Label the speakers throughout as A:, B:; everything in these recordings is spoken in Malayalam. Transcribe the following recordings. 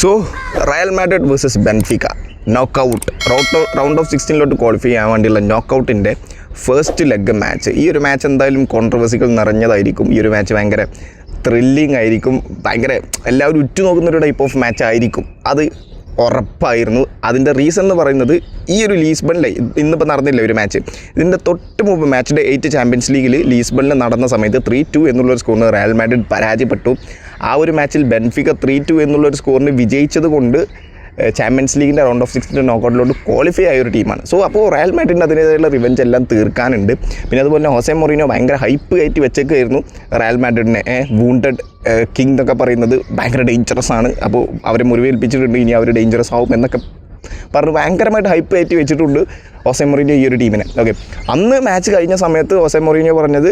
A: So Real Madrid versus Benfica knockout round of 16 qualify ചെയ്യാൻ വേണ്ടിയുള്ള നോക്കൗട്ടിൻ്റെ ഫസ്റ്റ് ലെഗ് മാച്ച്. ഈ ഒരു മാച്ച് എന്തായാലും കോൺട്രവേഴ്സികൾ നിറഞ്ഞതായിരിക്കും. ഈ ഒരു മാച്ച് ഭയങ്കര ത്രില്ലിംഗ് ആയിരിക്കും, ഭയങ്കര എല്ലാവരും ഉറ്റുനോക്കുന്നൊരു ടൈപ്പ് ഓഫ് മാച്ച് ആയിരിക്കും. അത് ഉറപ്പായിരുന്നു. അതിൻ്റെ റീസൺ എന്ന് പറയുന്നത് ഈ ഒരു ലീസ്ബണിലെ ഇന്നിപ്പോൾ നടന്നില്ല ഒരു മാച്ച്, ഇതിൻ്റെ തൊട്ട് മുമ്പ് മാച്ച് ഡേ 8 ചാമ്പ്യൻസ് ലീഗിൽ ലീസ്ബണിൽ നടന്ന സമയത്ത് 3-2 എന്നുള്ളൊരു സ്കോറിന് റയൽ മാഡ്രിഡ് പരാജയപ്പെട്ടു. ആ ഒരു മാച്ചിൽ ബെൻഫിക്ക 3-2 എന്നുള്ളൊരു സ്കോറിന് വിജയിച്ചത് കൊണ്ട് ചാമ്പ്യൻസ് ലീഗിൻ്റെ റൗണ്ട് ഓഫ് 16 നോക്കൗട്ടിലോട്ട് ക്വാളിഫൈ ആയ ഒരു ടീമാണ്. സോ അപ്പോൾ റയൽ മാഡ്രിഡിന് അതിൻ്റേതായുള്ള റിവെഞ്ച് എല്ലാം തീർക്കാനുണ്ട്. പിന്നെ അതുപോലെ തന്നെ ഹോസെ മൊറീനോ ഭയങ്കര ഹൈപ്പ് കയറ്റി വെച്ചേക്കായിരുന്നു റയൽ മാഡ്രിഡിനെ. വൂണ്ടഡ് കിങ് എന്നൊക്കെ പറയുന്നത് ഭയങ്കര ഡേഞ്ചറസ് ആണ്, അപ്പോൾ അവരെ മുറിവേൽപ്പിച്ചിട്ടുണ്ട്, ഇനി അവർ ഡേഞ്ചറസ് ആവും എന്നൊക്കെ പറഞ്ഞ് ഭയങ്കരമായിട്ട് ഹൈപ്പ് കയറ്റി വെച്ചിട്ടുണ്ട് ഹോസെ മൊറീനോ ഈ ഒരു ടീമിനെ. ഓക്കെ, അന്ന് മാച്ച് കഴിഞ്ഞ സമയത്ത് ഹോസെ മൊറീനോ പറഞ്ഞത്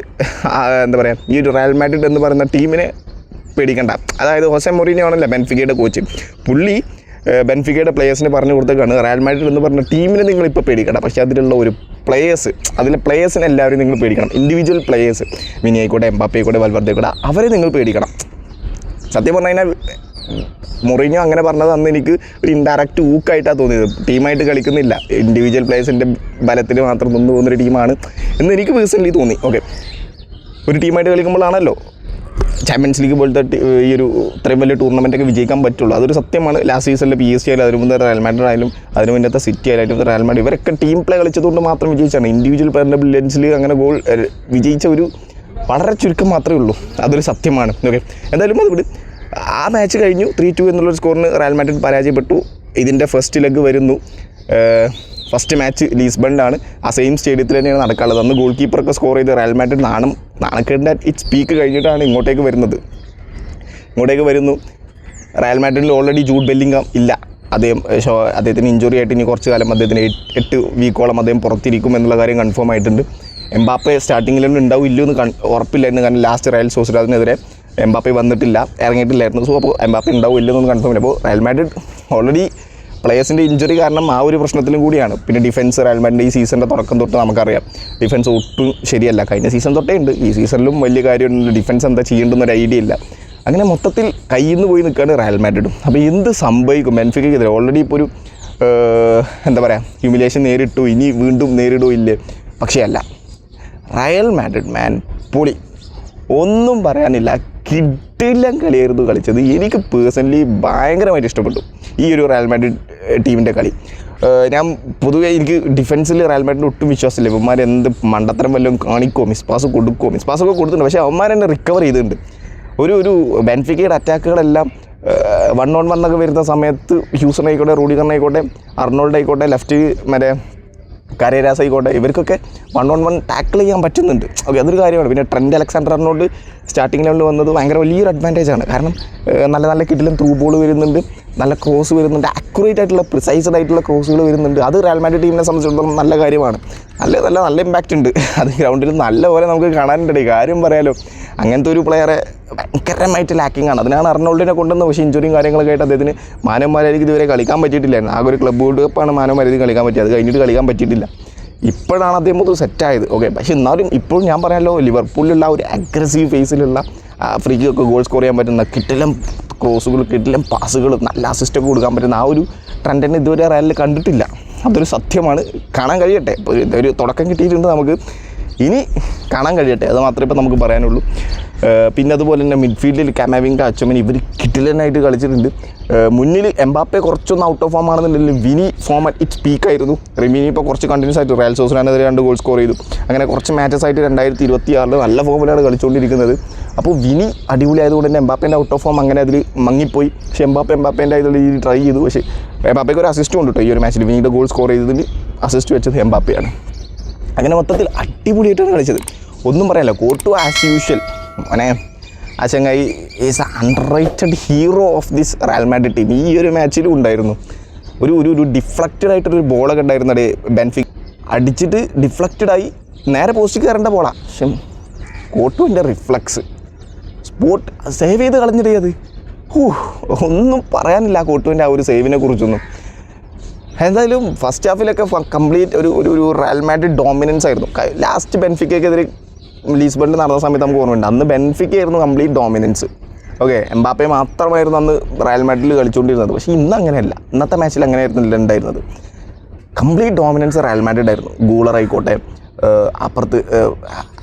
A: എന്താ പറയുക, ഈ ഒരു റയൽ മാഡ്രിഡ് എന്ന് പറയുന്ന ടീമിനെ പേടിക്കണ്ട. അതായത് ഹോസെ മൊറീനോ ആണല്ലോ ബെൻഫിക്കയുടെ കോച്ച്. പുള്ളി ബെൻഫിക്കയുടെ പ്ലേയേഴ്സിന് പറഞ്ഞു കൊടുത്തേക്കാണ് റയൽ മാഡ്രിഡ് എന്ന് പറഞ്ഞ ടീമിനെ നിങ്ങളിപ്പോൾ പേടിക്കണം, പക്ഷേ അതിലുള്ള ഒരു അതിലെ പ്ലേയേഴ്സിനെ എല്ലാവരും നിങ്ങൾ പേടിക്കണം. ഇൻഡിവിജ്വൽ പ്ലേയേഴ്സ്, വിനി ആയിക്കോട്ടെ, എംബാപ്പെ ആയിക്കോട്ടെ, വൽവർദ്ദേ ആയിക്കോട്ടെ, അവരെ നിങ്ങൾ പേടിക്കണം. സത്യം പറഞ്ഞു കഴിഞ്ഞാൽ മൊറീനോ അങ്ങനെ പറഞ്ഞത് അന്ന് എനിക്ക് ഒരു ഇൻഡയറക്റ്റ് ഊക്കായിട്ടാണ് തോന്നിയത്. ടീമായിട്ട് കളിക്കുന്നില്ല, ഇൻഡിവിജ്വൽ പ്ലേയേഴ്സിൻ്റെ ബലത്തിൽ മാത്രം നിന്ന് പോകുന്നൊരു ടീമാണ് എന്ന് എനിക്ക് പേഴ്സണലി തോന്നി. ഓക്കെ, ഒരു ടീമായിട്ട് കളിക്കുമ്പോഴാണല്ലോ ചാമ്പ്യൻസ് ലീഗ് പോലത്തെ ഈ ഒരു ഇത്രയും വലിയ ടൂർണമെൻറ്റൊക്കെ വിജയിക്കാൻ പറ്റുള്ളൂ. അതൊരു സത്യമാണ്. ലാസ്റ്റ് സീസണിൽ PSG ആയാലും, അതിന് മുമ്പ് റയൽ മാഡ്രിഡ് ആയാലും, അതിന് മുന്നത്തെ സിറ്റി ആയാലും റയൽ മാഡ്രിഡ്, ഇവരൊക്കെ ടീം പ്ലേ കളിച്ചതുകൊണ്ട് മാത്രം വിജയിച്ചാണ്. ഇൻഡിവിജ്വൽ പ്ലെയറിൻ്റെ ബ്രില്യൻസിൽ അങ്ങനെ ഗോൾ വിജയിച്ച ഒരു വളരെ ചുരുക്കം മാത്രമേ ഉള്ളൂ. അതൊരു സത്യമാണ്. ഓക്കെ, എന്തായാലും അതുകൊണ്ട് ആ മാച്ച് കഴിഞ്ഞു. 3-2 എന്നുള്ളൊരു സ്കോറിന് റയൽ മാഡ്രിഡ് പരാജയപ്പെട്ടു. ഇതിൻ്റെ ഫസ്റ്റ് ലെഗ് വരുന്നു. ഫസ്റ്റ് മാച്ച് ലീസ്ബണിലാണ്, ആ സെയിം സ്റ്റേഡിയത്തിൽ തന്നെയാണ് നടക്കാനുള്ളത്. അന്ന് ഗോൾ കീപ്പറൊക്കെ സ്കോർ ചെയ്ത് റയൽ മാഡ്രിഡ് നാണക്കേടിൻ്റെ ഇറ്റ്സ് പീക്ക് കഴിഞ്ഞിട്ടാണ് ഇങ്ങോട്ടേക്ക് വരുന്നു. റയൽ മാഡ്രിഡിൽ ഓൾറെഡി ജൂഡ് ബെല്ലിംഗം ഇല്ല, അദ്ദേഹത്തിന് ഇഞ്ചുറി ആയിട്ട് ഇനി കുറച്ച് കാലം അദ്ദേഹത്തിന് 8 വീക്കോളം അദ്ദേഹം പുറത്തിരിക്കും എന്നുള്ള കാര്യം കൺഫേം ആയിട്ടുണ്ട്. എംബാപ്പെ സ്റ്റാർട്ടിങ്ങിലൊന്നും ഉണ്ടാവും ഇല്ലെന്ന് ഉറപ്പില്ലായിരുന്നു, കാരണം ലാസ്റ്റ് റയൽ സോസിഡാദിനെതിരെ എംബാപ്പെ ഇറങ്ങിയിട്ടില്ലായിരുന്നു. സോ അപ്പോൾ എംബാപ്പെ ഉണ്ടാവും ഇല്ലെന്നൊന്നും കൺഫേം ഇല്ല. അപ്പോൾ റയൽ മാഡ്രിഡ് ഓൾറെഡി പ്ലേയേഴ്സിൻ്റെ ഇഞ്ചുറി കാരണം ആ ഒരു പ്രശ്നത്തിലും കൂടിയാണ്. പിന്നെ ഡിഫൻസ് റയൽ മാഡ്രിഡ് ഈ സീസണിൻ്റെ തുടക്കം തൊട്ട് നമുക്കറിയാം ഡിഫൻസ് ഒട്ടും ശരിയല്ല. കഴിഞ്ഞ സീസൺ തൊട്ടേ ഉണ്ട്, ഈ സീസണിലും വലിയ കാര്യമൊന്നുമില്ല. ഡിഫൻസ് എന്താ ചെയ്യേണ്ടെന്നൊരു ഐഡിയ ഇല്ല. അങ്ങനെ മൊത്തത്തിൽ കയ്യിൽ നിന്ന് പോയി നിൽക്കുകയാണ് റയൽ മാഡ്രിഡും. അപ്പോൾ എന്ത് സംഭവിക്കും ബെൻഫിക്കയ്ക്കെതിരെ? ഓൾറെഡി ഇപ്പോൾ ഒരു എന്താ പറയുക, ഹ്യൂമിലേഷൻ നേരിട്ടു, ഇനി വീണ്ടും നേരിടോ ഇല്ലേ? പക്ഷേ അല്ല, റയൽ മാഡ്രിഡ് മാൻ പൊളി, ഒന്നും പറയാനില്ല. കിടിലൻ കളിയായിരുന്നു കളിച്ചത്. എനിക്ക് പേഴ്സണലി ഭയങ്കരമായിട്ട് ഇഷ്ടപ്പെട്ടു ഈ ഒരു റയൽ മാഡ്രിഡ് ടീമിൻ്റെ കളി. ഞാൻ പൊതുവേ എനിക്ക് ഡിഫൻസിൽ റയൽ മാഡ്രിഡ് ഒട്ടും വിശ്വാസമില്ല. ഇവന്മാർ എന്ത് മണ്ടത്തരം വല്ലതും കാണിക്കുമോ, മിസ്പാസൊക്കെ കൊടുത്തിട്ടുണ്ട്. പക്ഷേ അവന്മാർ തന്നെ റിക്കവർ ചെയ്തിട്ടുണ്ട്. ഒരു ബെൻഫിക്കയുടെ അറ്റാക്കുകളെല്ലാം 1-on-1 ഒക്കെ വരുന്ന സമയത്ത് ഹ്യൂസൺ ആയിക്കോട്ടെ, റൂഡിഗർ ആയിക്കോട്ടെ, അർണോൾഡ് ആയിക്കോട്ടെ, ലെഫ്റ്റ് മറ്റേ കരേരാസ് ആയിക്കോട്ടെ, ഇവർക്കൊക്കെ 1-on-1 ടാക്കിൾ ചെയ്യാൻ പറ്റുന്നുണ്ട്. ഓക്കെ, അതൊരു കാര്യമാണ്. പിന്നെ ട്രെൻറ്റ് അലക്സാണ്ടർ-ആർണോൾഡ് സ്റ്റാർട്ടിംഗ് ലെവലിൽ വന്നത് ഭയങ്കര വലിയൊരു അഡ്വാൻറ്റേജാണ്. കാരണം നല്ല കിട്ടിലും ത്രൂ ബോൾ വരുന്നുണ്ട്, നല്ല ക്രോസ് വരുന്നുണ്ട്, അക്യുറേറ്റ് ആയിട്ടുള്ള പ്രിസൈസ്ഡ് ആയിട്ടുള്ള ക്രോസുകൾ വരുന്നുണ്ട്. അത് റയൽ മാഡ്രിഡ് ടീമിനെ സംബന്ധിച്ചിടത്തോളം നല്ല കാര്യമാണ്. നല്ല ഇമ്പാക്റ്റ് ഉണ്ട്. അത് ഗ്രൗണ്ടിൽ നല്ലപോലെ നമുക്ക് കാണാനുണ്ട്. കാര്യം പറയാലോ, അങ്ങനത്തെ ഒരു പ്ലെയറെ ഭയങ്കരമായിട്ട് ലാക്കിംഗ് ആണ്. അതിനാണ് അർണോൾഡിനെ കൊണ്ടുവന്നത്. പക്ഷേ ഇഞ്ചുറിയും കാര്യങ്ങളൊക്കെ ആയിട്ട് അദ്ദേഹത്തിന് മാനവന്മാരായിരിക്കും ഇതുവരെ കളിക്കാൻ പറ്റിയിട്ടില്ലായിരുന്നു. ആകെ ഒരു ക്ലബ് വേൾഡ് കപ്പാണ് മാനവന്മാരായിരിക്കും കളിക്കാൻ പറ്റിയത്. അത് കഴിഞ്ഞിട്ട് കളിക്കാൻ പറ്റിയിട്ടില്ല. ഇപ്പോഴാണ് അദ്ദേഹം ഒന്ന് സെറ്റായത്. ഓക്കെ, പക്ഷേ എന്നാലും ഇപ്പോഴും ഞാൻ പറയാമല്ലോ, ലിവർപൂളിലുള്ള ഒരു അഗ്രസീവ് ഫേസിലുള്ള ഫ്രീക്കൊക്കെ ഗോൾ സ്കോർ ചെയ്യാൻ പറ്റുന്ന കിട്ടിലും ക്രോസുകൾ, കിട്ടിലും പാസുകൾ, നല്ല അസിസ്റ്റൊക്കെ കൊടുക്കാൻ പറ്റുന്ന ആ ഒരു ട്രെൻഡിനെ ഇതുവരെ റയലിൽ കണ്ടിട്ടില്ല. അതൊരു സത്യമാണ്. കാണാൻ കഴിയട്ടെ. ഒരു തുടക്കം കിട്ടിയിട്ടുണ്ട്, നമുക്ക് ഇനി കാണാൻ കഴിയട്ടെ. അത് മാത്രമേ ഇപ്പോൾ നമുക്ക് പറയാനുള്ളൂ. പിന്നെ അതുപോലെ തന്നെ മിഡ്ഫീൽഡിൽ കാമാവിംഗ, അച്ചോമനി ഇവർ കിടിലനായിട്ട് കളിച്ചിട്ടുണ്ട്. മുന്നിൽ എംബാപ്പെ കുറച്ചൊന്ന് ഔട്ട് ഓഫ് ഫോം ആണെന്നുണ്ടെങ്കിൽ വിനി ഫോം അറ്റ് ഇറ്റ്സ് പീക്കായിരുന്നു. റിമിനി ഇപ്പോൾ കുറച്ച് കണ്ടിന്യൂസ് ആയിട്ട് റയൽ സോസിഡാഡിനെതിരെ 2 ഗോൾ സ്കോർ ചെയ്തു. അങ്ങനെ കുറച്ച് മാച്ചസ് ആയിട്ട് 2026 നല്ല ഫോമിലാണ് കളിച്ചുകൊണ്ടിരിക്കുന്നത്. അപ്പോൾ വിനി അടിപൊളിയായതുകൊണ്ട് തന്നെ എംബാപ്പേൻ്റെ ഔട്ട് ഓഫ് ഫോം അങ്ങനെ അതിൽ മങ്ങിപ്പോയി. പക്ഷേ എംബാപ്പേൻ്റെ ഇതിൽ ട്രൈ ചെയ്തു. പക്ഷേ എംബാപ്പയ്ക്ക് ഒരു അസിസ്റ്റ് ഉണ്ട് കേട്ടോ ഈ ഒരു മാച്ചിൽ. വിനിയുടെ ഗോൾ സ്കോർ ചെയ്തതിന് അസിസ്റ്റ് വെച്ചത് എംബാപ്പയാണ്. അങ്ങനെ മൊത്തത്തിൽ അടിപൊളിയായിട്ടാണ് കളിച്ചത്, ഒന്നും പറയാനില്ല. കോർട്ടു ആസ് യൂഷ്വൽ അങ്ങനെ ആ ചങ്ങായി is under rated hero of this Real Madrid team. ഈ ഒരു മാച്ചിലും ഉണ്ടായിരുന്നു. ഒരു ഡിഫ്ലക്റ്റഡ് ആയിട്ടൊരു ബോളൊക്കെ ഉണ്ടായിരുന്നത് ബെൻഫിക്ക അടിച്ചിട്ട് ഡിഫ്ലക്റ്റഡായി നേരെ പോസ്റ്റ് കയറേണ്ട ബോളാണ്. പക്ഷെ കോർട്ടുവിൻ്റെ റിഫ്ലക്സ് സ്പോട്ട് സേവ് ചെയ്ത് കളഞ്ഞിട്ടേ അത് ഒന്നും പറയാനില്ല കോർട്ടുവിൻ്റെ ആ ഒരു സേവിനെ കുറിച്ചൊന്നും. എന്തായാലും ഫസ്റ്റ് ഹാഫിലൊക്കെ കംപ്ലീറ്റ് ഒരു റയൽ മാഡ്രിഡ് ഡോമിനൻസ് ആയിരുന്നു. ലാസ്റ്റ് ബെൻഫിക്കയ്ക്കെതിരെ ലീസ്ബണിൽ നടന്ന സമയത്ത് നമുക്ക് ഓർമ്മയുണ്ട്, അന്ന് ബെൻഫിക്ക ആയിരുന്നു കംപ്ലീറ്റ് ഡോമിനൻസ്. ഓക്കെ, എംബാപ്പെ മാത്രമായിരുന്നു അന്ന് റയൽ മാഡ്രിഡിൽ കളിച്ചുകൊണ്ടിരുന്നത്. പക്ഷേ ഇന്ന് അങ്ങനെയല്ല. ഇന്നത്തെ മാച്ചിൽ അങ്ങനെയായിരുന്നില്ല ഉണ്ടായിരുന്നത്. കംപ്ലീറ്റ് ഡോമിനൻസ് റയൽ മാഡ്രിഡ് ആയിരുന്നു. ഗൂളർ ആയിക്കോട്ടെ, അപ്പുറത്ത്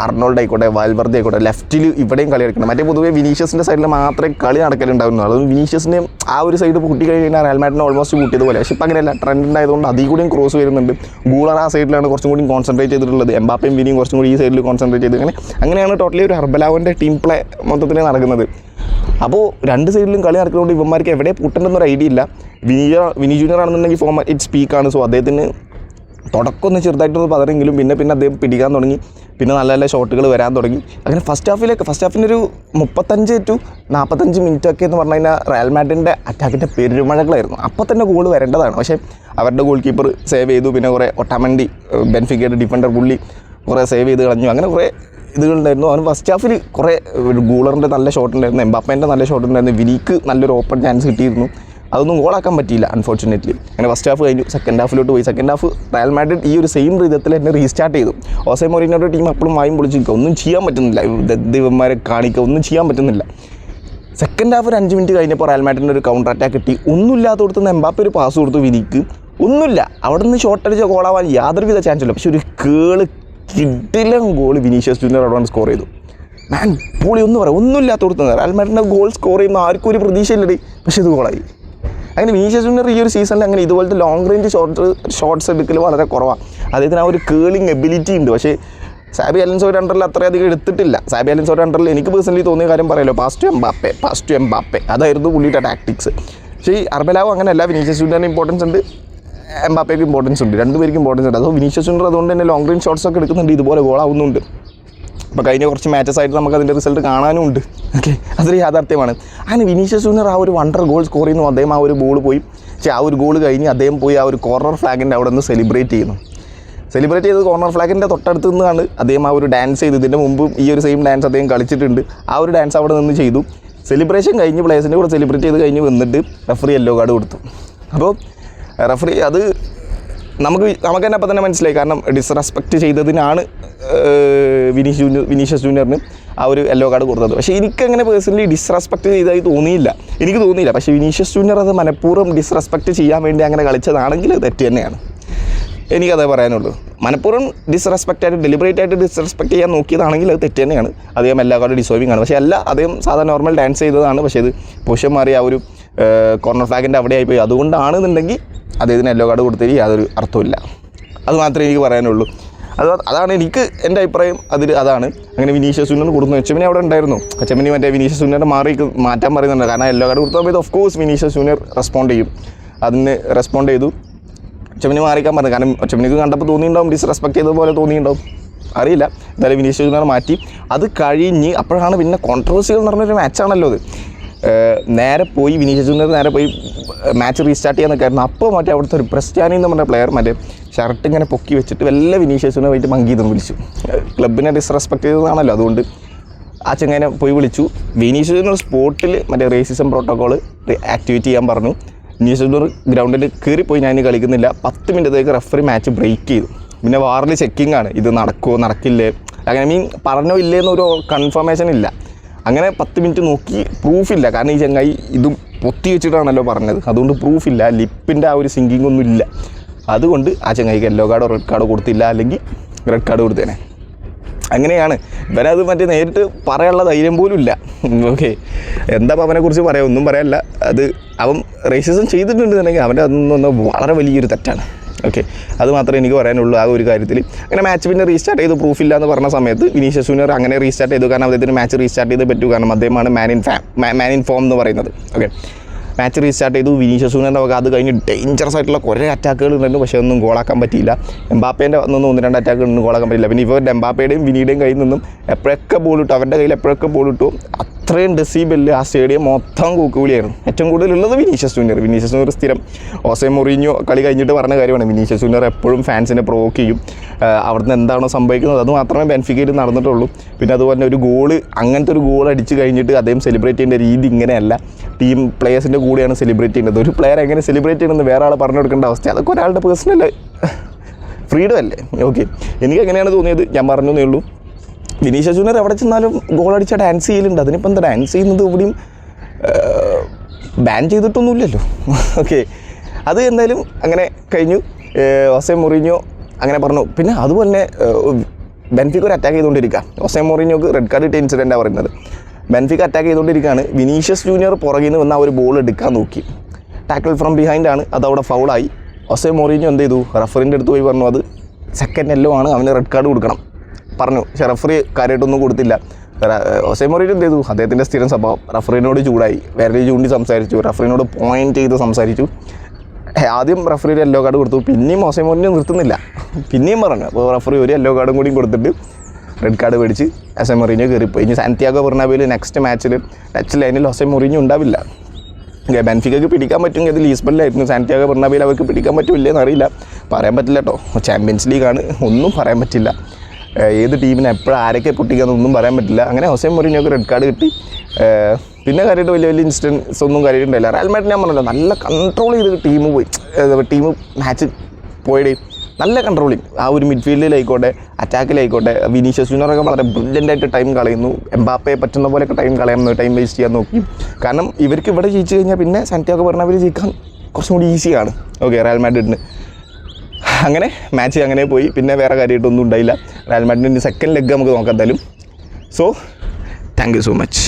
A: അർണോൾഡ് ആയിക്കോട്ടെ, വാൽവർദെ ആയിക്കോട്ടെ, ലെഫ്റ്റിൽ ഇവിടെയും കളി കളിക്കണം. മറ്റേ പൊതുവേ വിനീഷ്യസിൻ്റെ സൈഡിൽ മാത്രമേ കളി നടക്കലുണ്ടാവുന്നു. അത് വിനീഷ്യസിനെ ആ ഒരു സൈഡ് കൂട്ടി കഴിഞ്ഞാൽ റയൽ മാഡ്രിഡിനെ ഓൾമോസ്റ്റ് കൂട്ടിയതുപോലെ. പക്ഷേ ഇപ്പം അങ്ങനെയല്ല, ട്രെൻഡ് ഉണ്ടായതുകൊണ്ട് അതിൽ കൂടിയും ക്രോസ് വരുന്നുണ്ട്. ഗൂളർ ആ സൈഡിലാണ് കുറച്ചും കൂടി കോൺസെൻട്രേറ്റ് ചെയ്തിട്ടുള്ളത്. എംബാപ്പയും വിനിയും കുറച്ചും കൂടി ഈ സൈഡിൽ കോൺസെൻട്രേറ്റ് ചെയ്ത് അങ്ങനെയാണ് ടോട്ടലി ഒരു ഹെർബലാവിൻ്റെ ടീം പ്ലേ മൊത്തത്തിൽ നടക്കുന്നത്. അപ്പോൾ രണ്ട് സൈഡിലും കളി നടക്കുന്നതുകൊണ്ട് ഇവന്മാർക്ക് എവിടെ പൂട്ടേണ്ടെന്നൊരു ഐഡിയ ഇല്ല. വിനി ജൂനിയർ ആണെന്നുണ്ടെങ്കിൽ ഫോം ഇറ്റ് സ്പീക്കാണ്. സോ അദ്ദേഹത്തിന് തുടക്കം ഒന്ന് ചെറുതായിട്ടൊന്ന് പതറെങ്കിലും പിന്നെ അദ്ദേഹം പിടിക്കാൻ തുടങ്ങി. പിന്നെ നല്ല നല്ല ഷോട്ടുകൾ വരാൻ തുടങ്ങി. അങ്ങനെ ഫസ്റ്റ് ഹാഫിൻ്റെ ഒരു 35 to 45 മിനിറ്റൊക്കെ എന്ന് പറഞ്ഞു കഴിഞ്ഞാൽ റയൽ മാഡ്രിഡിൻ്റെ അറ്റാക്കിൻ്റെ പെരുമഴകളായിരുന്നു. അപ്പോൾ തന്നെ ഗോൾ വരേണ്ടതാണ്. പക്ഷേ അവരുടെ ഗോൾ കീപ്പർ സേവ് ചെയ്തു. പിന്നെ കുറേ ഒട്ടാമൻഡി ബെൻഫിക്കയുടെ ഡിഫൻഡർ പുള്ളി കുറേ സേവ് ചെയ്ത് കളഞ്ഞു. അങ്ങനെ കുറേ ഇതുകളുണ്ടായിരുന്നു. അവന് ഫസ്റ്റ് ഹാഫിൽ കുറേ ഗൂളറിൻ്റെ നല്ല ഷോട്ട് ഉണ്ടായിരുന്നു, എംബാപ്പേൻ്റെ നല്ല ഷോട്ട് ഉണ്ടായിരുന്നു, വിനിക്ക് നല്ലൊരു ഓപ്പൺ ചാൻസ് കിട്ടിയിരുന്നു. അതൊന്നും ഗോളാക്കാൻ പറ്റിയില്ല അൺഫോർച്ചുനേറ്റ്ലി. അങ്ങനെ ഫസ്റ്റ് ഹാഫ് കഴിഞ്ഞു, സെക്കൻഡ് ഹാഫിലോട്ട് പോയി. സെക്കൻഡ് ഹാഫ് റയൽ മാഡ്രിഡ് ഈ ഒരു സെയിം രീതിയിൽ തന്നെ റീസ്റ്റാർട്ട് ചെയ്തു. ഓസെ മൊറീനോയുടെ ടീം അപ്പോഴും വായും പൊളിച്ച് നിൽക്കുക, ഒന്നും ചെയ്യാൻ പറ്റുന്നില്ല. ദൈവന്മാരെ കാണിക്കുക, ഒന്നും ചെയ്യാൻ പറ്റുന്നില്ല. സെക്കൻഡ് ഹാഫ് ഒരു 5 മിനിറ്റ് കഴിഞ്ഞപ്പോൾ റയൽ മാഡ്രിഡിന് ഒരു കൗണ്ടർ അറ്റാക്ക് കിട്ടി. ഒന്നുമില്ലാത്ത കൊടുത്ത് എംബാപ്പെ ഒരു പാസ് കൊടുത്തു വിനിക്ക്. ഒന്നുമില്ല, അവിടെ നിന്ന് ഷോട്ട് അടിച്ച ഗോളാവാൻ യാതൊരുവിധ ചാൻസ് ഇല്ല. പക്ഷെ ഒരു കിടിലൻ ഗോൾ വിനീഷ്യസ് ജൂനിയർ അവിടെ സ്കോർ ചെയ്തു. മാൻ പൊളി, ഒന്നും പറയാം, ഒന്നുമില്ലാത്ത കൊടുത്തത്. റയൽ മാഡ്രിഡിൻ്റെ ഗോൾ സ്കോർ ചെയ്യുമ്പോൾ ആർക്കും ഒരു പ്രതീക്ഷയില്ലടി, പക്ഷേ ഇത് ഗോളായി. അങ്ങനെ വിനീഷ്യസ് ജൂനിയർ ഈ ഒരു സീസണിൽ അങ്ങനെ ഇതുപോലത്തെ ലോങ് റേഞ്ച് ഷോട്ട്സ് എടുക്കൽ വളരെ കുറവാണ്. അദ്ദേഹത്തിന് ആ ഒരു കേളിങ് എബിലിറ്റി ഉണ്ട്. പക്ഷേ സാബി അലൻസോയുടെ അണ്ടറിൽ അത്രയധികം എടുത്തിട്ടില്ല. സാബി അലൻസോയുടെ അണ്ടറിൽ എനിക്ക് പേഴ്സണലി തോന്നിയ കാര്യം പറയാമല്ലോ, പാസ് ടു എംബാപ്പെ അതായിരുന്നു പുള്ളിയുടെ ടാക്ടിക്സ്. പക്ഷേ ഈ അർബലാവ് അങ്ങനെയല്ല. വിനീഷ്യസ് ജൂനിയറിന് ഇമ്പോർട്ടൻസ് ഉണ്ട്, എംബാപ്പയ്ക്ക് ഇമ്പോർട്ടൻസ് ഉണ്ട്, രണ്ടുപേർക്കും ഇമ്പോർട്ടൻസ് ഉണ്ട്. അതോ വിനീഷ്യസ് ജൂനിയർ അതുകൊണ്ട് തന്നെ ലോങ് റേഞ്ച് ഷോട്ട്സ് ഒക്കെ എടുക്കുന്നുണ്ട്, ഇതുപോലെ ഗോളാവുന്നുണ്ട്. അപ്പോൾ കഴിഞ്ഞ കുറച്ച് മാച്ചസ് ആയിട്ട് നമുക്ക് അതിൻ്റെ റിസൾട്ട് കാണാനും ഉണ്ട്. ഓക്കെ, അതൊരു യാഥാർത്ഥ്യമാണ്. അങ്ങനെ വിനീഷ്യസ് ജൂനിയർ ആ ഒരു വണ്ടർ ഗോൾ സ്കോർ ചെയ്യുന്നു. അദ്ദേഹം ആ ഒരു ബോൾ പോയി, പക്ഷേ ആ ഒരു ഗോൾ കഴിഞ്ഞ് അദ്ദേഹം പോയി ആ ഒരു കോർണർ ഫ്ലാഗിൻ്റെ അവിടെ നിന്ന് സെലിബ്രേറ്റ് ചെയ്ത് കോർണർ ഫ്ലാഗിൻ്റെ തൊട്ടടുത്ത് നിന്നാണ് അദ്ദേഹം ആ ഒരു ഡാൻസ് ചെയ്ത്. ഇതിൻ്റെ മുമ്പ് ഈ ഒരു സെയിം ഡാൻസ് അദ്ദേഹം കളിച്ചിട്ടുണ്ട്. ആ ഒരു ഡാൻസ് അവിടെ നിന്ന് ചെയ്തു. സെലിബ്രേഷൻ കഴിഞ്ഞ് പ്ലേയേഴ്സിൻ്റെ കൂടെ സെലിബ്രേറ്റ് ചെയ്ത് കഴിഞ്ഞ് വന്നിട്ട് റഫറി യെല്ലോ കാർഡ് കൊടുത്തു. അപ്പോൾ റഫറി അത് നമുക്ക് തന്നെ അപ്പം തന്നെ മനസ്സിലായി. കാരണം ഡിസ്റെസ്പെക്റ്റ് ചെയ്തതിനാണ് വിനീഷ്യസ് ജൂനിയറിന് ആ ഒരു യെല്ലോ കാർഡ് കൊടുത്തത്. പക്ഷേ എനിക്കങ്ങനെ പേഴ്സണലി ഡിസ്റെസ്പെക്റ്റ് ചെയ്തതായി എനിക്ക് തോന്നിയില്ല. പക്ഷേ വിനീഷ്യസ് ജൂനിയർ അത് മനഃപൂർവ്വം ഡിസ്റെസ്പെക്റ്റ് ചെയ്യാൻ വേണ്ടി അങ്ങനെ കളിച്ചതാണെങ്കിൽ അത് തെറ്റ് തന്നെയാണ്. എനിക്കതേ പറയാനുള്ളൂ. മനഃപൂർവ്വം ഡിസ്റെസ്പെക്റ്റായിട്ട് ഡെലിബറേറ്റ് ആയിട്ട് ഡിസ്റെസ്പെക്റ്റ് ചെയ്യാൻ നോക്കിയതാണെങ്കിൽ അത് തെറ്റ് തന്നെയാണ്. അദ്ദേഹം എല്ലാ കാർഡ് ഡിസേർവിംഗ് ആണ്. പക്ഷേ അദ്ദേഹം സാധാരണ നോർമൽ ഡാൻസ് ചെയ്തതാണ്. പക്ഷേ ഇത് പൊസിഷൻ മാറി ആ ഒരു കോർണർ ഫ്ലാഗിൻ്റെ അവിടെ ആയിപ്പോയി. അതുകൊണ്ടാണെന്നുണ്ടെങ്കിൽ അദ്ദേഹത്തിന് യെല്ലോ കാർഡ് കൊടുത്തതിൽ യാതൊരു അർത്ഥമില്ല. അത് മാത്രമേ എനിക്ക് പറയാനുള്ളൂ. അതാണ് എനിക്ക് എൻ്റെ അഭിപ്രായം അതാണ്. അങ്ങനെ വിനീഷ്യസ് ജൂനിയർ കൊടുക്കുന്നു. എച്ചമിനി അവിടെ ഉണ്ടായിരുന്നു. എച്ചമിനി മറ്റേ വിനീഷ്യസ് ജൂനിയറിനെ മാറ്റാൻ പറയുന്നുണ്ട്. കാരണം യെല്ലോ കാർഡ് കൊടുത്താൽ of course Vinicius junior respond ചെയ്യും. അതിന് റെസ്പോണ്ട് ചെയ്തു. ഒച്ചമിനി മാറിക്കാൻ പറഞ്ഞു. കാരണം ഒച്ചമിനിക്ക് കണ്ടപ്പോൾ തോന്നിയിട്ടുണ്ടാവും, ഡിസ്റെസ്പെക്റ്റ് ചെയ്തതുപോലെ തോന്നിയിട്ടുണ്ടാവും, അറിയില്ല. എന്തായാലും വിനീഷ്യസ് ജൂനിയർ മാറ്റി. അത് കഴിഞ്ഞ് അപ്പോഴാണ് പിന്നെ കോൺട്രവേഴ്സികൾ എന്ന് പറഞ്ഞൊരു മാച്ചാണല്ലോ അത്. വിനീഷ്യസ് ജൂനിയർ നേരെ പോയി മാച്ച് റീസ്റ്റാർട്ട് ചെയ്യാൻ നിൽക്കായിരുന്നു. അപ്പോൾ മറ്റേ അവിടുത്തെ ഒരു ക്രിസ്ത്യാനി എന്ന് പറഞ്ഞ പ്ലെയർ മറ്റേ ഷർട്ട് ഇങ്ങനെ പൊക്കി വെച്ചിട്ട് വല്ല വിനീഷ്യസ് ജൂനിയർ പോയിട്ട് മങ്കീതെന്ന് വിളിച്ചു. ക്ലബിനെ ഡിസ്റെസ്പെക്റ്റ് ചെയ്തതാണല്ലോ, അതുകൊണ്ട് ആ ചെങ്ങനെ പോയി വിളിച്ചു. വിനീഷ്യസ് ജൂനിയർ സ്പോട്ടിൽ മറ്റേ റേസിസം പ്രോട്ടോക്കോൾ ആക്ടിവേറ്റ് ചെയ്യാൻ പറഞ്ഞു. വിനീഷ്യസ് ജൂനിയർ ഗ്രൗണ്ടിൽ കയറിപ്പോയി, ഞാൻ കളിക്കുന്നില്ല. 10 മിനിറ്റത്തേക്ക് റെഫറി മാച്ച് ബ്രേക്ക് ചെയ്തു. പിന്നെ വാറിൽ ചെക്കിംഗ് ആണ്, ഇത് നടക്കുമോ നടക്കില്ലേ, അങ്ങനെ പറഞ്ഞോ ഇല്ലേന്നൊരു കൺഫർമേഷൻ ഇല്ല. അങ്ങനെ 10 മിനിറ്റ് നോക്കി, പ്രൂഫില്ല. കാരണം ഈ ചങ്ങായി ഇതും പൊത്തി വെച്ചിട്ടാണല്ലോ പറഞ്ഞത്, അതുകൊണ്ട് പ്രൂഫില്ല. ലിപ്പിൻ്റെ ആ ഒരു സിങ്കിങ് ഒന്നും ഇല്ല. അതുകൊണ്ട് ആ ചങ്ങായിക്ക് യെല്ലോ കാർഡോ റെഡ് കാർഡോ കൊടുത്തില്ല, അല്ലെങ്കിൽ റെഡ് കാർഡ് കൊടുത്തേനെ. അങ്ങനെയാണ്. ഇവനത് മറ്റേ നേരിട്ട് പറയാനുള്ള ധൈര്യം പോലും ഇല്ല. ഓക്കെ, എന്താ അവനെക്കുറിച്ച് പറയാം, ഒന്നും പറയാനില്ല. അത് അവൻ റേസിസം ചെയ്തിട്ടുണ്ടെന്നുണ്ടെങ്കിൽ അവൻ്റെ അതൊന്നും വളരെ വലിയൊരു തെറ്റാണ്. ഓക്കെ, അത് മാത്രമേ എനിക്ക് പറയാനുള്ളൂ ആ ഒരു കാര്യത്തിൽ. അങ്ങനെ മാച്ച് പിന്നെ റീസ്റ്റാർട്ട് ചെയ്തു. പ്രൂഫില്ല എന്ന് പറഞ്ഞ സമയത്ത് വിനീഷ്യസ് ജൂനിയർ അങ്ങനെ റീസ്റ്റാർട്ട് ചെയ്തു. കാരണം അദ്ദേഹത്തിന് മാച്ച് റീസ്റ്റാർട്ട് ചെയ്ത് പറ്റൂ. കാരണം അദ്ദേഹമാണ് മാൻ ഇൻ ഫോം എന്ന് പറയുന്നത്. ഓക്കെ, മാച്ച് റീസ്റ്റാർട്ട് ചെയ്തു. വിനീഷ്യസ് ജൂനിയറിൻ്റെ വക അത് കഴിഞ്ഞ് ഡേഞ്ചറസ് ആയിട്ടുള്ള കുറേ അറ്റാക്കുകൾ ഉണ്ടായിരുന്നു. പക്ഷേ ഒന്നും ഗോളാക്കാൻ പറ്റിയില്ല. എംബാപ്പേൻ്റെ ഒന്നും 1-2 അറ്റാക്കുകളൊന്നും ഗോളാക്കാൻ പറ്റില്ല. പിന്നെ ഇവരുടെ എംബാപ്പയുടെയും വിനിയുടെയും കയ്യിൽ നിന്നും എപ്പോഴൊക്കെ ബോൾ ഇട്ടു, അവരുടെ കയ്യിൽ എപ്പോഴൊക്കെ ബോൾ ഇട്ടു, അത്രയും ഡെസിബിളിൽ ആ സ്റ്റേഡിയം മൊത്തം കൂക്കുവിളിയായിരുന്നു. ഏറ്റവും കൂടുതലുള്ളത് വിനീഷ്യസ് ജൂനിയർ സ്ഥിരം ഓസെ മൊറീഞ്ഞോ കളി കഴിഞ്ഞിട്ട് പറഞ്ഞ കാര്യമാണ്. വിനീഷ്യസ് ജൂനിയർ എപ്പോഴും ഫാൻസിനെ പ്രൊവോക്ക് ചെയ്യും. അവിടുന്ന് എന്താണോ സംഭവിക്കുന്നത് അത് മാത്രമേ ബെൻഫിക്കയിൽ നടന്നിട്ടുള്ളൂ. പിന്നെ അതുപോലെ ഒരു ഗോള്, അങ്ങനത്തെ ഒരു ഗോൾ അടിച്ച് കഴിഞ്ഞിട്ട് അദ്ദേഹം സെലിബ്രേറ്റ് ചെയ്യേണ്ട രീതി ഇങ്ങനെയല്ല. ടീം പ്ലേയേഴ്സിൻ്റെ കൂടെയാണ് സെലിബ്രേറ്റ് ചെയ്യുന്നത്. ഒരു പ്ലെയർ എങ്ങനെ സെലിബ്രേറ്റ് ചെയ്യണമെന്ന് വേറെ ആൾ പറഞ്ഞു കൊടുക്കേണ്ട അവസ്ഥ, അതൊക്കെ ഒരാളുടെ പേഴ്സണൽ ഫ്രീഡം അല്ലേ. ഓക്കെ, എനിക്ക് എങ്ങനെയാണ് തോന്നിയത് ഞാൻ പറഞ്ഞു എന്നേ ഉള്ളൂ. വിനീഷ്യസ് ജൂനിയർ എവിടെ ചെന്നാലും ഗോൾ അടിച്ച ഡാൻസ് ചെയ്യലുണ്ട്. അതിനിപ്പോൾ എന്താ ഡാൻസ് ചെയ്യുന്നത്, ഇവിടെയും ബാൻ ചെയ്തിട്ടൊന്നുമില്ലല്ലോ. ഓക്കെ, അത് എന്തായാലും അങ്ങനെ കഴിഞ്ഞു. ഹോസെ മൊറീഞ്ഞോ അങ്ങനെ പറഞ്ഞു. പിന്നെ അതുപോലെ തന്നെ ബെൻഫിക്ക ഒരു അറ്റാക്ക് ചെയ്തുകൊണ്ടിരിക്കുക. ഹോസെ മൊറീഞ്ഞോക്ക് റെഡ് കാർഡ് കിട്ടിയ ഇൻസിഡൻറ്റാണ് പറയുന്നത്. ബെൻഫിക്ക അറ്റാക്ക് ചെയ്തുകൊണ്ടിരിക്കുകയാണ്. വിനീഷ്യസ് ജൂനിയർ പുറകിൽ നിന്ന് വന്ന് ആ ഒരു ബോൾ എടുക്കാൻ നോക്കി. ടാക്കിൾ ഫ്രം ബിഹൈൻഡാണ്, അതവിടെ ഫൗളായി. ഹോസെ മൊറീഞ്ഞോ എന്ത് ചെയ്തു, റഫറിൻ്റെ അടുത്ത് പോയി പറഞ്ഞു അത് സെക്കൻഡ് യെല്ലോ ആണ്, അവന് റെഡ് കാർഡ് കൊടുക്കണം പറഞ്ഞു. പക്ഷേ റഫറി കാര്യമായിട്ടൊന്നും കൊടുത്തില്ല. ഹോസെ മൊറീഞ്ഞോ എന്ത് ചെയ്തു, അദ്ദേഹത്തിൻ്റെ സ്ഥിരം സ്വഭാവം, റഫറിനോട് ചൂടായി, വിരൽ ചൂണ്ടി സംസാരിച്ചു, റഫറിനോട് പോയിൻറ്റ് ചെയ്ത് സംസാരിച്ചു. ആദ്യം റഫറി ഒരു യെല്ലോ കാർഡ് കൊടുത്തു, പിന്നെയും ഹോസെ മൊറീഞ്ഞോ നിർത്തുന്നില്ല, പിന്നെയും പറഞ്ഞു. അപ്പോൾ റഫറി ഒരു യെല്ലോ കാർഡും കൂടി കൊടുത്തിട്ട് റെഡ് കാർഡ് മേടിച്ച് ഹോസെ മൊറീഞ്ഞോ കയറിപ്പോയി. ഇനി സാന്റിയാഗോ ബെർണാബിയിൽ നെക്സ്റ്റ് മാച്ചിൽ ടച്ച് ലൈനിൽ ഹോസെ മൊറീഞ്ഞോ ഉണ്ടാവില്ല. ബെൻഫിക്കയ്ക്ക് പിടിക്കാൻ പറ്റുമെങ്കിൽ അത് ലീസ്ബണിലായിരുന്നു. സാന്റിയാഗോ ബെർണാബിയിൽ അവർക്ക് പിടിക്കാൻ പറ്റില്ലെന്ന് അറിയില്ല, പറയാൻ പറ്റില്ല കേട്ടോ. ചാമ്പ്യൻസ് ലീഗാണ്, ഒന്നും പറയാൻ പറ്റില്ല. ഏത് ടീമിനെ എപ്പോഴും ആരൊക്കെ പൊട്ടിക്കാന്നൊന്നും പറയാൻ പറ്റില്ല. അങ്ങനെ ഹോസെ മൊറീഞ്ഞോക്ക് റെഡ് കാർഡ് കിട്ടി. പിന്നെ കാര്യമായിട്ട് വലിയ വലിയ ഇൻസിഡൻസ് ഒന്നും കാര്യമായിട്ടുണ്ടായില്ല. റയൽ മാഡ്രിഡ് ഞാൻ പറഞ്ഞല്ലോ നല്ല കൺട്രോൾ ചെയ്ത് ടീം മാച്ച് പോയത്, നല്ല കൺട്രോളിങ്. ആ ഒരു മിഡ്ഫീൽഡിലായിക്കോട്ടെ അറ്റാക്കിലായിക്കോട്ടെ. വിനീഷ്യസ് ജൂനിയറൊക്കെ വളരെ ബ്രില്യൻ്റായിട്ട് ടൈം കളയുന്നു. എംബാപ്പയെ പറ്റുന്ന പോലെയൊക്കെ ടൈം ടൈം വേസ്റ്റ് ചെയ്യാൻ നോക്കി. കാരണം ഇവർക്ക് ഇവിടെ ജയിച്ചു കഴിഞ്ഞാൽ പിന്നെ സാന്റിയാഗോ ബെർണാബിയിൽ ജയിക്കാൻ കുറച്ചും കൂടി ഈസിയാണ്. ഓക്കെ, റയൽ മാഡ്രിഡിന് അങ്ങനെ മാച്ച് അങ്ങനെ പോയി. പിന്നെ വേറെ കാര്യമായിട്ടൊന്നും ഉണ്ടായില്ല. റയൽ മാഡ്രിഡിൻ്റെ സെക്കൻഡ് ലെഗ് നമുക്ക് നോക്കാം എന്തായാലും. So thank you so much.